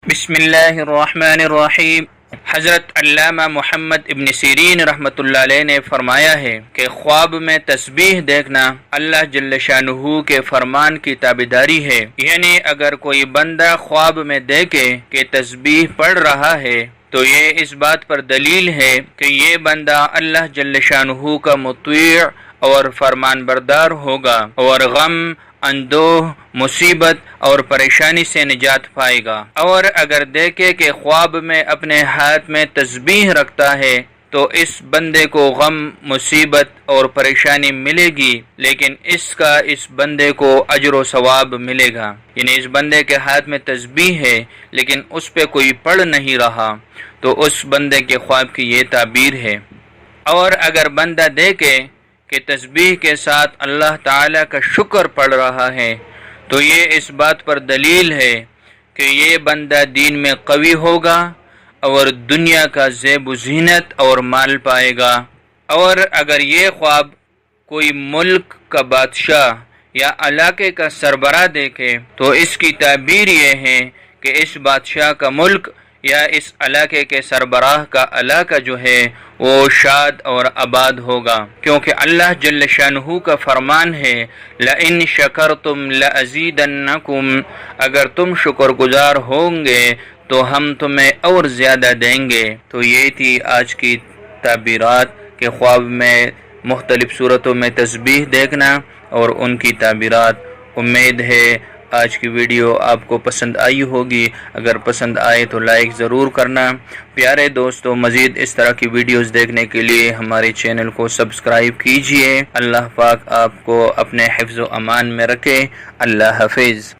بسم اللہ الرحمن الرحیم۔ حضرت علامہ محمد ابن سیرین رحمۃ اللہ علیہ نے فرمایا ہے کہ خواب میں تسبیح دیکھنا اللہ جل شانہ کے فرمان کی تابعداری ہے، یعنی اگر کوئی بندہ خواب میں دیکھے کہ تسبیح پڑھ رہا ہے تو یہ اس بات پر دلیل ہے کہ یہ بندہ اللہ جل شانہ کا مطیع اور فرمان بردار ہوگا اور غم، اندوہ، مصیبت اور پریشانی سے نجات پائے گا۔ اور اگر دیکھے کہ خواب میں اپنے ہاتھ میں تسبیح رکھتا ہے تو اس بندے کو غم، مصیبت اور پریشانی ملے گی، لیکن اس بندے کو اجر و ثواب ملے گا۔ یعنی اس بندے کے ہاتھ میں تسبیح ہے لیکن اس پہ کوئی پڑھ نہیں رہا، تو اس بندے کے خواب کی یہ تعبیر ہے۔ اور اگر بندہ دیکھے کہ تسبیح کے ساتھ اللہ تعالی کا شکر پڑھ رہا ہے تو یہ اس بات پر دلیل ہے کہ یہ بندہ دین میں قوی ہوگا اور دنیا کا زیب و زینت اور مال پائے گا۔ اور اگر یہ خواب کوئی ملک کا بادشاہ یا علاقے کا سربراہ دیکھے تو اس کی تعبیر یہ ہے کہ اس بادشاہ کا ملک یا اس علاقے کے سربراہ کا علاقہ جو ہے وہ شاد اور آباد ہوگا، کیونکہ اللہ جل شانہ کا فرمان ہے لَإِن شَكَرْتُمْ لَأَزِيدَنَّكُمْ، اگر تم شکر گزار ہوں گے تو ہم تمہیں اور زیادہ دیں گے۔ تو یہ تھی آج کی تعبیرات کہ خواب میں مختلف صورتوں میں تسبیح دیکھنا اور ان کی تعبیرات۔ امید ہے آج کی ویڈیو آپ کو پسند آئی ہوگی، اگر پسند آئے تو لائک ضرور کرنا۔ پیارے دوستو، مزید اس طرح کی ویڈیوز دیکھنے کے لیے ہمارے چینل کو سبسکرائب کیجئے۔ اللہ پاک آپ کو اپنے حفظ و امان میں رکھے۔ اللہ حافظ۔